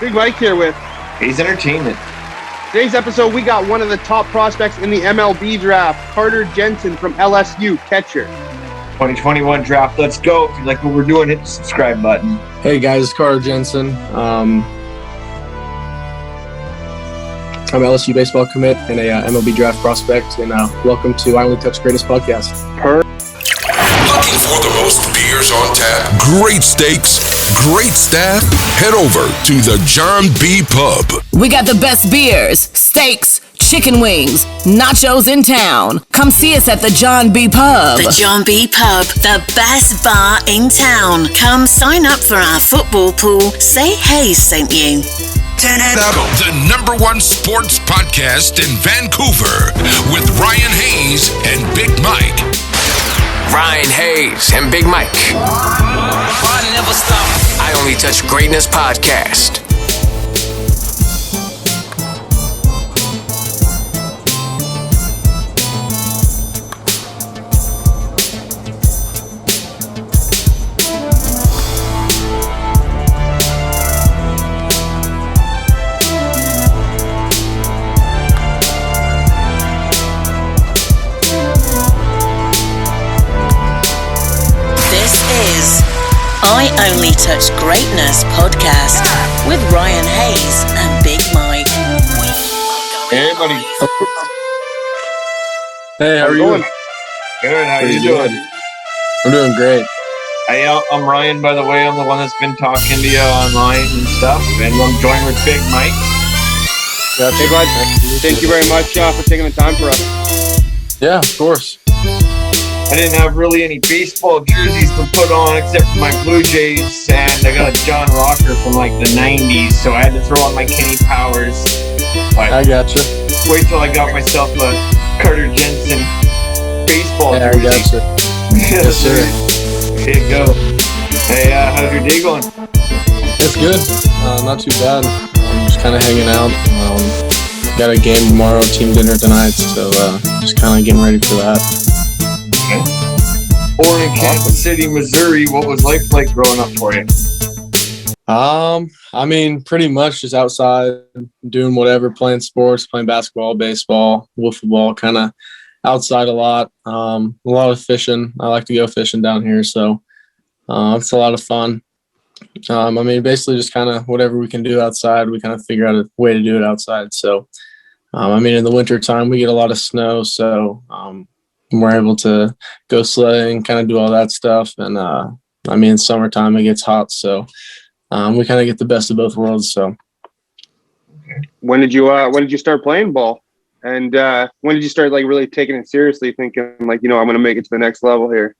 Big Mike here with Hayes Entertainment. Today's episode, we got one of the top prospects in the MLB Draft, Carter Jensen from LSU, catcher. 2021 draft, let's go. If you like what we're doing, hit the subscribe button. Hey guys, it's Carter Jensen. I'm LSU baseball commit and a MLB Draft prospect, and welcome to I Only Touch Greatness podcast. Looking for the most beers on tap, great steaks, great staff? Head over to the John B. Pub. We got the best beers, steaks, chicken wings, nachos in town. Come see us at the John B. Pub. The John B. Pub, the best bar in town. Come sign up for our football pool. Say Hayes sent you. Turn it up. The #1 sports podcast in Vancouver with Ryan Hayes and Big Mike. Ryan Hayes and Big Mike. I Only Touch Greatness podcast. I Only Touch Greatness podcast with Ryan Hayes and Big Mike. Hey, everybody. Hey, how are you? Good, how you doing? I'm doing great. I'm Ryan, by the way. I'm the one that's been talking to you online and stuff, and I'm joined with Big Mike. Hey, bud. Thank you very much for taking the time for us. Yeah, of course. I didn't have really any baseball jerseys to put on except for my Blue Jays, and I got a John Rocker from like the 90s, so I had to throw on my Kenny Powers. But I gotcha. Wait till I got myself a Carter Jensen baseball jersey. I gotcha. Yes, sir. There you go. Hey, how's your day going? It's good. Not too bad. I'm just kind of hanging out. Got a game tomorrow, team dinner tonight, so just kind of getting ready for that. Born in Kansas City, Missouri, what was life like growing up for you? I mean, pretty much just outside, doing whatever, playing sports, playing basketball, baseball, wiffle ball, kind of outside a lot. A lot of fishing. I like to go fishing down here, so it's a lot of fun. I mean, basically just kind of whatever we can do outside, we kind of figure out a way to do it outside. So, I mean, in the winter time, we get a lot of snow, so we're able to go sledding, kind of do all that stuff. And I mean, summertime it gets hot, so we kind of get the best of both worlds. So, when did you start playing ball? And when did you start like really taking it seriously, thinking like, I'm going to make it to the next level here?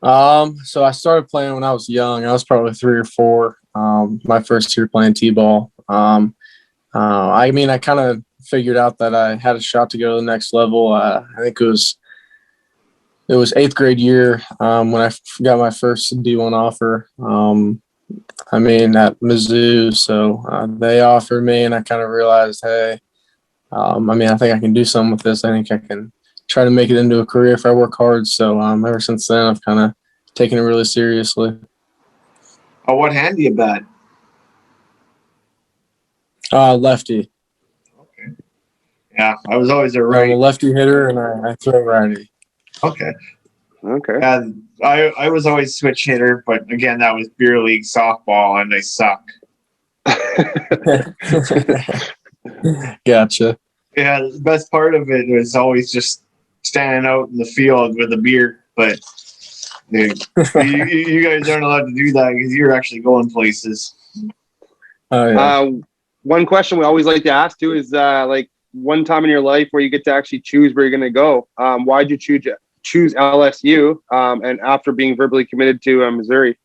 So I started playing when I was young. I was probably 3 or 4. My first year playing t-ball. I mean, I kind of figured out that I had a shot to go to the next level. I think it was 8th grade year when I got my first D1 offer. I mean, at Mizzou. So they offered me, and I kind of realized, hey, I mean, I think I can do something with this. I think I can try to make it into a career if I work hard. So ever since then, I've kind of taken it really seriously. Oh, what hand do you bat? Lefty. Okay. Yeah, I was always a right. I'm a lefty hitter, and I throw righty. Okay. I was always switch hitter, but again, that was beer league softball, and I suck. Gotcha. Yeah, the best part of it was always just standing out in the field with a beer, but dude, you guys aren't allowed to do that because you're actually going places. Oh, yeah. One question we always like to ask too is like one time in your life where you get to actually choose where you're going to go. Why'd you choose LSU and after being verbally committed to Missouri?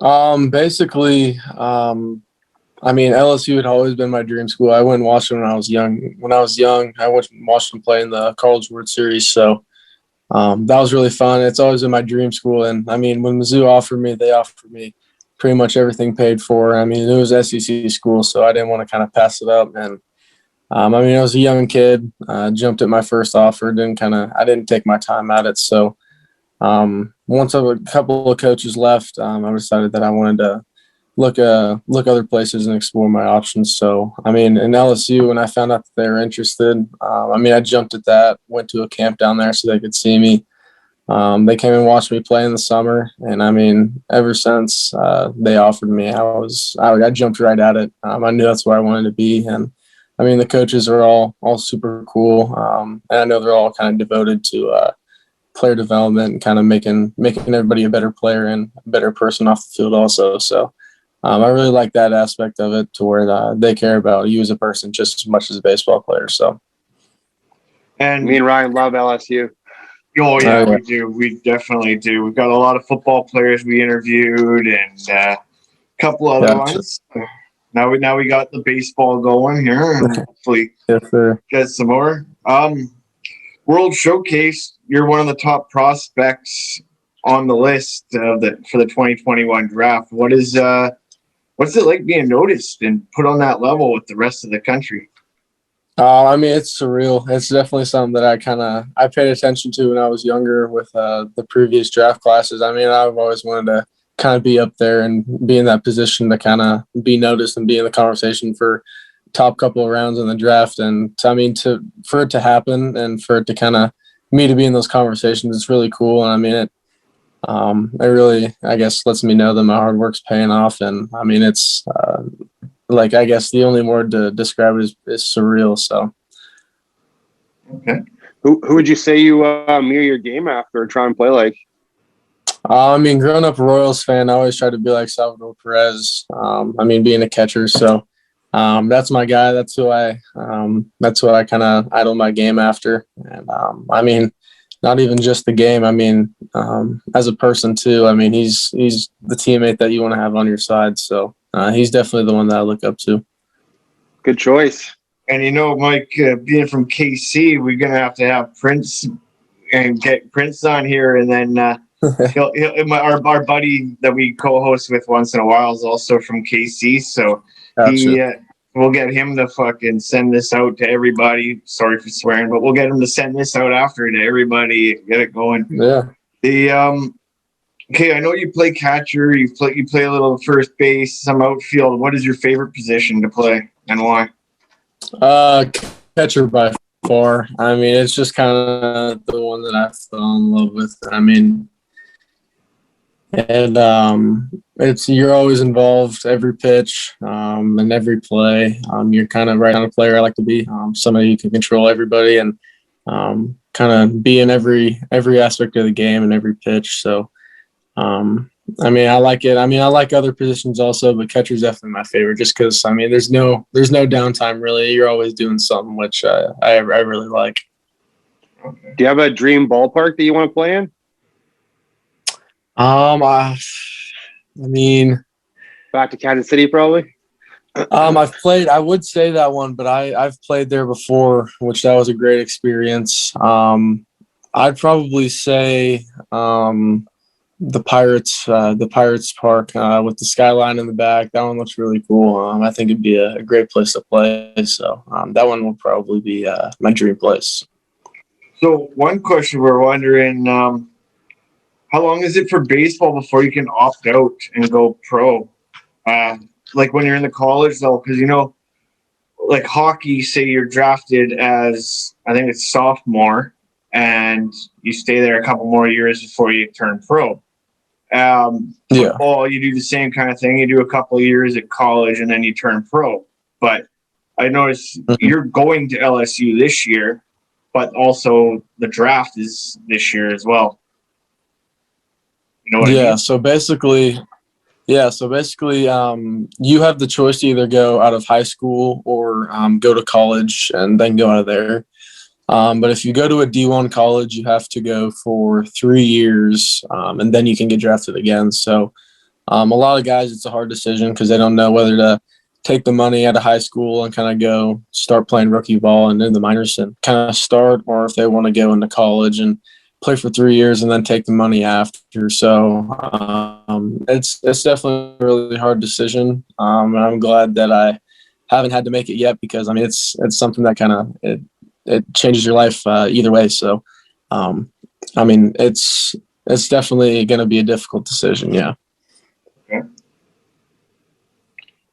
Basically, I mean, LSU had always been my dream school. I went and watched them when I was young. I went and watched them play in the College World Series. So that was really fun. It's always been my dream school. And, I mean, when Mizzou offered me, they offered me pretty much everything paid for. I mean, it was SEC school, so I didn't want to kind of pass it up. And, I mean, I was a young kid, jumped at my first offer, I didn't take my time at it. So once a couple of coaches left, I decided that I wanted to look other places and explore my options. So, I mean, in LSU, when I found out that they were interested, I mean, I jumped at that, went to a camp down there so they could see me. They came and watched me play in the summer, and I mean, ever since they offered me, I jumped right at it. I knew that's where I wanted to be, and I mean, the coaches are all super cool, and I know they're all kind of devoted to player development and kind of making everybody a better player and a better person off the field also. So I really like that aspect of it, to where they care about you as a person just as much as a baseball player. So, And Me and Ryan love LSU. oh yeah, yeah. we do. We definitely do. We've got a lot of football players we interviewed, and a couple other Gotcha. ones. Now we got the baseball going here, and hopefully Yes, sir. get some more. World Showcase, you're one of the top prospects on the list for the 2021 draft. What's it like being noticed and put on that level with the rest of the country? I mean, it's surreal. It's definitely something that I paid attention to when I was younger with the previous draft classes. I mean, I've always wanted to kind of be up there and be in that position to kind of be noticed and be in the conversation for top couple of rounds in the draft. And I mean, for it to happen and for it to kind of me to be in those conversations, it's really cool. And I mean, it really, I guess, lets me know that my hard work's paying off. And I mean, it's like, I guess the only word to describe it is surreal. So, Okay. Who would you say you mirror your game after or try and play like? I mean, growing up a Royals fan, I always tried to be like Salvador Perez. I mean, being a catcher, so that's my guy. That's who I kind of idol my game after. And I mean, not even just the game. I mean, as a person too. I mean, he's the teammate that you want to have on your side. So he's definitely the one that I look up to. Good choice. And Mike, being from KC, we're gonna have to have Prince and get Prince on here, and then our buddy that we co-host with once in a while is also from KC, so Gotcha. We'll get him to fucking send this out to everybody. Sorry for swearing, but we'll get him to send this out after to everybody. Get it going. Yeah. Okay, I know you play catcher. You play a little first base, some outfield. What is your favorite position to play and why? Catcher by far. I mean, it's just kind of the one that I fell in love with. I mean, and you're always involved every pitch, and every play. You're kind of right on a player I like to be. Somebody who can control everybody and kind of be in every aspect of the game and every pitch. So, I mean, I like it. I mean, I like other positions also, but catcher's definitely my favorite just because, I mean, there's no downtime really. You're always doing something, which I really like. Do you have a dream ballpark that you want to play in? I mean, Back to Kansas City, probably. I would say that one, but I've played there before, which that was a great experience. I'd probably say the Pirates Park with the skyline in the back. That one looks really cool. I think it'd be a great place to play. So that one will probably be my dream place. So one question we're wondering, how long is it for baseball before you can opt out and go pro? Like when you're in the college though, because like hockey, say you're drafted as, I think it's sophomore, and you stay there a couple more years before you turn pro. Football, you do the same kind of thing. You do a couple of years at college and then you turn pro. But I noticed you're going to LSU this year, but also the draft is this year as well. You know what I mean? So basically, you have the choice to either go out of high school or go to college and then go out of there. But if you go to a D1 college, you have to go for 3 years, and then you can get drafted again. So a lot of guys, it's a hard decision because they don't know whether to take the money out of high school and kind of go start playing rookie ball and in the minors and kind of start, or if they want to go into college and play for 3 years and then take the money after. So it's definitely a really hard decision, and I'm glad that I haven't had to make it yet because I mean it's something that kind of it changes your life either way. So, I mean, it's definitely going to be a difficult decision. Yeah. Okay.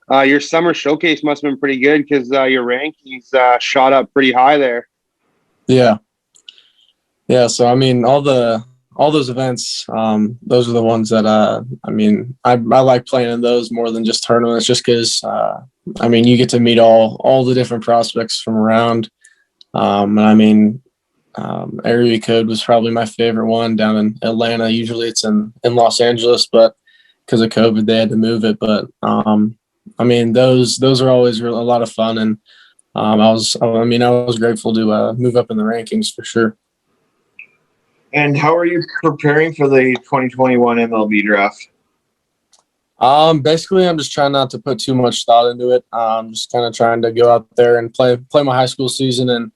Your summer showcase must have been pretty good because your rankings shot up pretty high there. Yeah. Yeah. So, I mean, all those events, those are the ones that, I like playing in those more than just tournaments just because, you get to meet all the different prospects from around. Area code was probably my favorite one down in Atlanta. Usually it's in Los Angeles, but because of COVID, they had to move it. But, those are always a lot of fun. And I was grateful to move up in the rankings for sure. And how are you preparing for the 2021 MLB draft? Basically, I'm just trying not to put too much thought into it. Just kind of trying to go out there and play my high school season and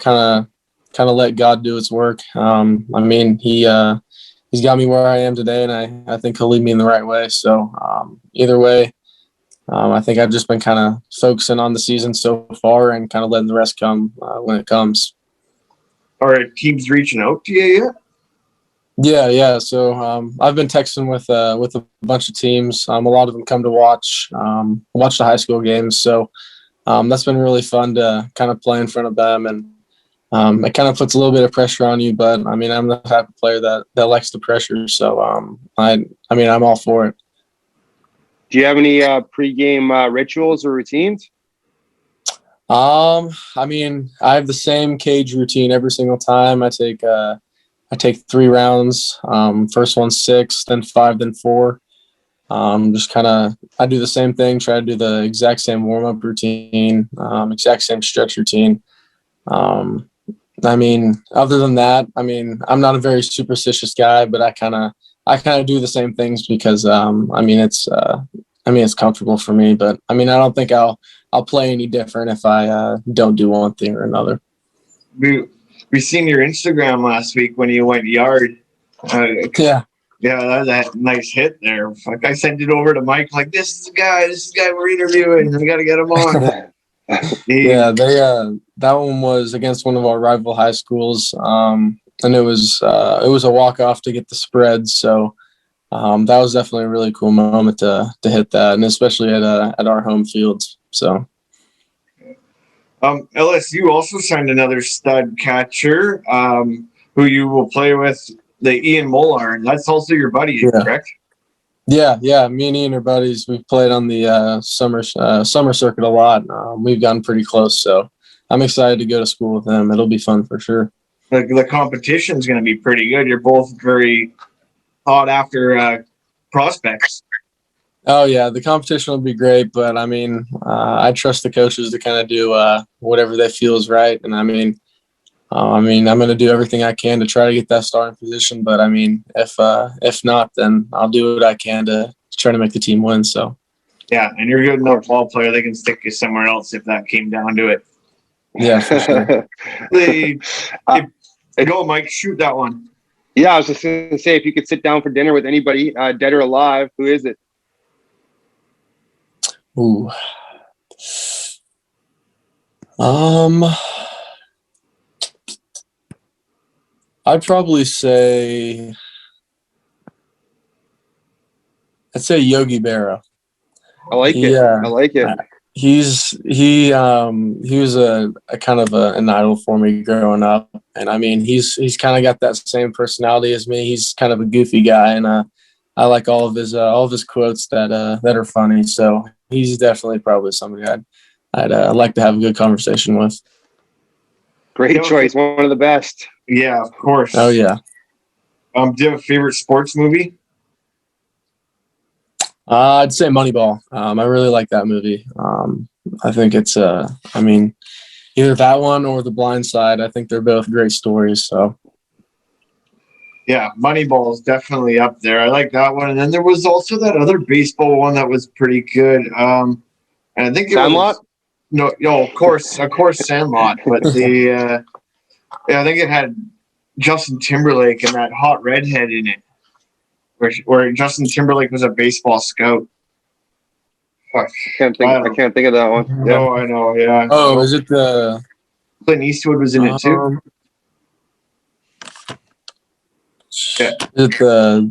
kind of let God do its work. He's got me where I am today, and I think he'll lead me in the right way. So either way, I think I've just been kind of focusing on the season so far and kind of letting the rest come when it comes. Are teams reaching out to you yet? Yeah. So I've been texting with a bunch of teams. A lot of them come to watch the high school games. So that's been really fun to kind of play in front of them, and it kind of puts a little bit of pressure on you. But I'm the type of player that likes the pressure. So I'm all for it. Do you have any pregame rituals or routines? I have the same cage routine every single time. I take 3 rounds. First one 6, then 5, then 4. I do the same thing. Try to do the exact same warm up routine, exact same stretch routine. Other than that, I'm not a very superstitious guy, but I kind of do the same things because it's comfortable for me. But I don't think I'll play any different if I don't do one thing or another. We seen your Instagram last week when you went yard. Yeah, that was a nice hit there. Like I sent it over to Mike. Like this is the guy we're interviewing. We got to get him on. Yeah, that one was against one of our rival high schools, and it was a walk off to get the spread. So that was definitely a really cool moment to hit that, and especially at our home fields. So. LSU also signed another stud catcher, who you will play with, the Ian Molar. That's also your buddy, correct? Yeah. Me and Ian are buddies. We've played on the summer circuit a lot. We've gotten pretty close, so I'm excited to go to school with him. It'll be fun for sure. The competition is going to be pretty good. You're both very sought after prospects. Oh yeah, the competition will be great, but I trust the coaches to kind of do whatever they feel is right, and I'm going to do everything I can to try to get that starting position. But if not, then I'll do what I can to try to make the team win. So. Yeah, and you're a good enough ball player. They can stick you somewhere else if that came down to it. Yeah, for sure. Go, Mike. Shoot that one. Yeah, I was just going to say, if you could sit down for dinner with anybody, dead or alive, who is it? Ooh. I'd probably say Yogi Berra. I like it. I like it. He was a kind of an idol for me growing up, and he's kind of got that same personality as me. He's kind of a goofy guy, and I like all of his quotes that are funny. So he's definitely probably somebody I'd like to have a good conversation with. Great choice. One of the best. Yeah, of course. Oh yeah. Do you have a favorite sports movie? I'd say Moneyball. I really like that movie. I think it's either that one or The Blind Side. I think they're both great stories. So. Yeah, Moneyball is definitely up there. I like that one. And then there was also that other baseball one that was pretty good. And I think it Sandlot? Was of course, Sandlot. But I think it had Justin Timberlake and that hot redhead in it, where Justin Timberlake was a baseball scout. Fuck. I can't think of that one. Yeah. No, I know. Yeah. Oh, is it the Clint Eastwood was in it too? Yeah. Is it what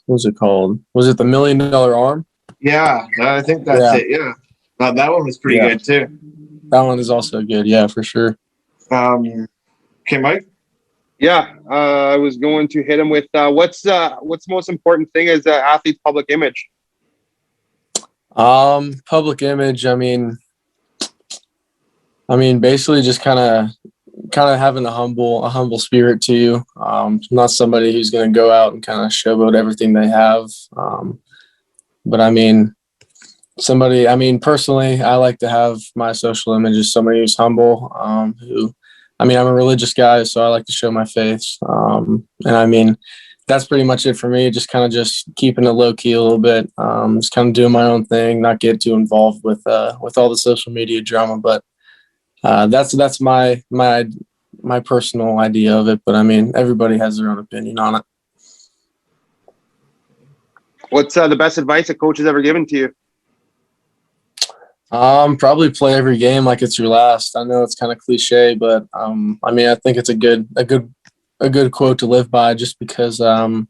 was it called? Was it the $1 Million Arm? Yeah, I think that's it. Yeah. That one was pretty good too. That one is also good. Yeah, for sure. Okay, Mike? Yeah, I was going to hit him with what's the most important thing is athlete's public image. Public image. I mean, basically just kind of having a humble spirit to you. Not somebody who's going to go out and kind of showboat everything they have. But I mean, personally, I like to have my social image as somebody who's humble, I'm a religious guy, so I like to show my faith. And that's pretty much it for me. Just keeping it low key a little bit. Just kind of doing my own thing, not get too involved with all the social media drama. But that's my personal idea of it. But everybody has their own opinion on it. What's the best advice a coach has ever given to you? Probably play every game like it's your last. I know it's kind of cliche, but I think it's a good quote to live by, just because you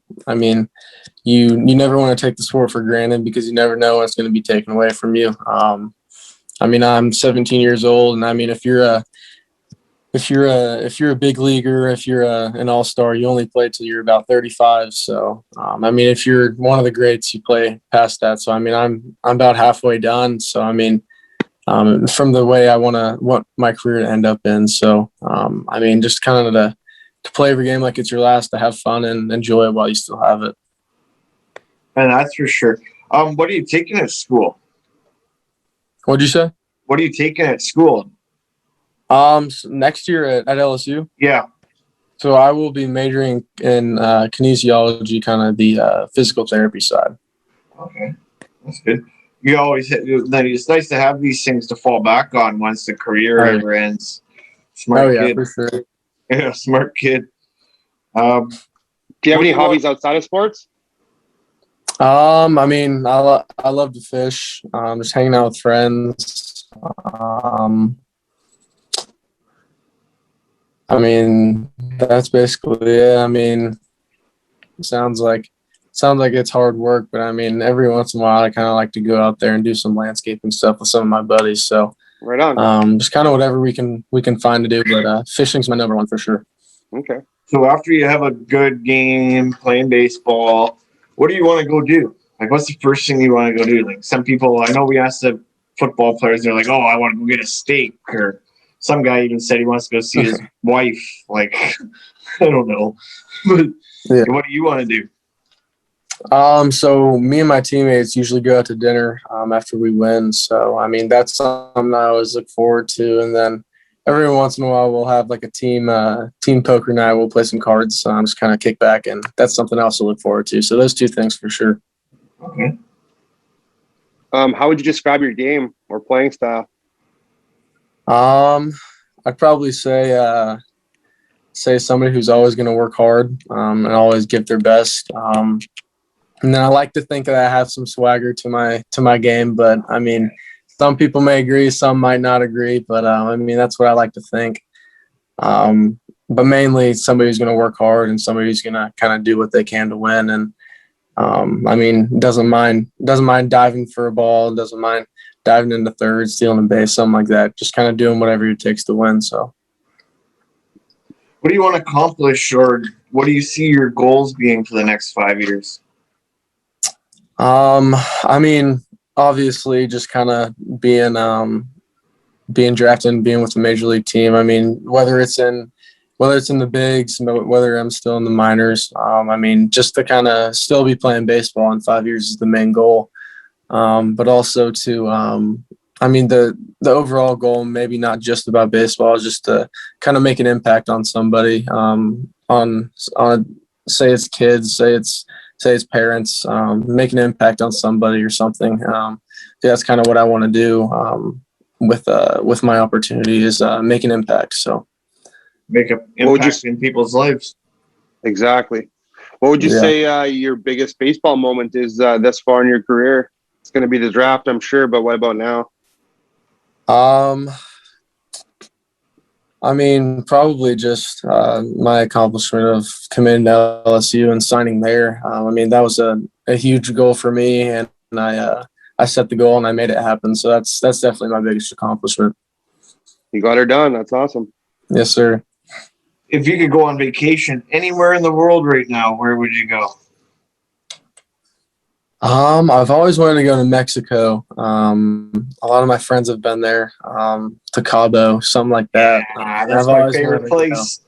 never want to take the sport for granted, because you never know when it's going to be taken away from you. I'm 17 years old, and if you're a big leaguer, if you're an all-star, you only play till you're about 35. So, if you're one of the greats, you play past that. So, I'm about halfway done. So, from the way I want my career to end up in. So, just kind of to play every game like it's your last, to have fun and enjoy it while you still have it. And that's for sure. What are you taking at school? What'd you say? What are you taking at school? Next year at LSU. Yeah. So I will be majoring in kinesiology, kind of the physical therapy side. Okay, that's good. It's nice to have these things to fall back on once the career ever ends. Smart kid. For sure. Yeah, smart kid. Do you have any hobbies outside of sports? I love to fish. Just hanging out with friends. That's basically it. Sounds like it's hard work, but every once in a while I kind of like to go out there and do some landscaping stuff with some of my buddies. So right on. Just kind of whatever we can find to do, but fishing's my number one for sure. Okay. So after you have a good game playing baseball, what do you want to go do? Like, what's the first thing you want to go do? Like, some people, I know we asked the football players, they're like, oh, I want to go get a steak, or some guy even said he wants to go see his wife. Like, I don't know. But what do you want to do? So me and my teammates usually go out to dinner after we win. So, that's something I always look forward to. And then every once in a while we'll have like a team poker night. We'll play some cards, just kind of kick back, and that's something else to look forward to. So those two things for sure. Okay. How would you describe your game or playing style? I'd probably say somebody who's always going to work hard and always give their best. And then I like to think that I have some swagger to my game, but some people may agree, some might not agree, but that's what I like to think. But mainly somebody who's going to work hard and somebody who's going to kind of do what they can to win. And doesn't mind diving for a ball, doesn't mind diving into third, stealing a base, something like that. Just kind of doing whatever it takes to win. So, what do you want to accomplish, or what do you see your goals being for the next 5 years? Obviously, just kind of being drafted and being with the major league team. Whether it's in the bigs, whether I'm still in the minors, just to kind of still be playing baseball in 5 years is the main goal. But also to, the overall goal, maybe not just about baseball, is just to kind of make an impact on somebody, on say it's kids, say it's parents, make an impact on somebody or something. That's kind of what I want to do with my opportunity, is make an impact. So make an impact in people's lives. Exactly. What would you say your biggest baseball moment is thus far in your career? It's going to be the draft, I'm sure, but what about now? Probably just my accomplishment of committing to LSU and signing there. That was a huge goal for me, and I set the goal and I made it happen. So that's definitely my biggest accomplishment. You got her done. That's awesome. Yes, sir. If you could go on vacation anywhere in the world right now, where would you go? I've always wanted to go to Mexico. A lot of my friends have been there. To Cabo, something like that. Yeah, that's my favorite place.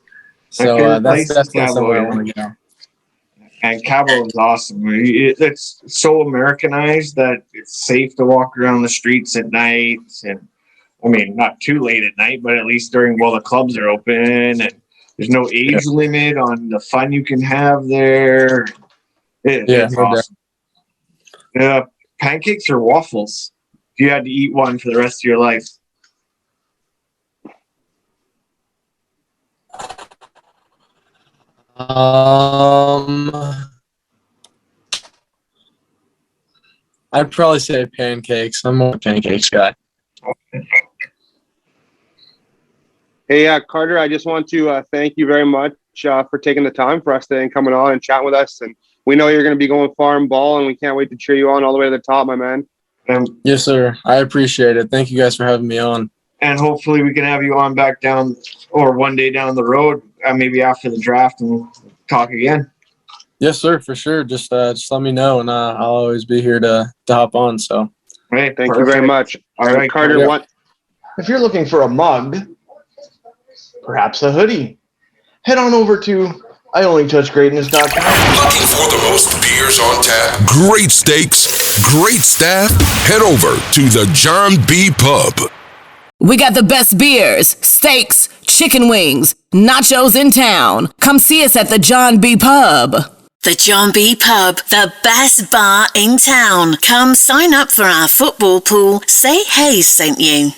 So that's definitely somewhere I want to go. And Cabo is awesome. It's so Americanized that it's safe to walk around the streets at night. And I mean, not too late at night, but at least while the clubs are open. And there's no age limit on the fun you can have there. It's awesome. Pancakes or waffles? If you had to eat one for the rest of your life. I'd probably say pancakes. I'm more a pancakes guy. Hey, Carter, I just want to thank you very much for taking the time for us today and coming on and chatting with us. And we know you're going to be going far in ball, and we can't wait to cheer you on all the way to the top, my man. Yes, sir. I appreciate it. Thank you guys for having me on. And hopefully we can have you on back down or one day down the road, maybe after the draft, and we'll talk again. Yes, sir, for sure. Just let me know, and I'll always be here to hop on. So, right, thank you very much. All right, Carter. If you're looking for a mug, perhaps a hoodie, head on over to IOnlyTouchGreatness.com. Looking for the most beers on tap, great steaks, great staff? Head over to the John B. Pub. We got the best beers, steaks, chicken wings, nachos in town. Come see us at the John B. Pub. The John B. Pub, the best bar in town. Come sign up for our football pool. Say Hayes sent you.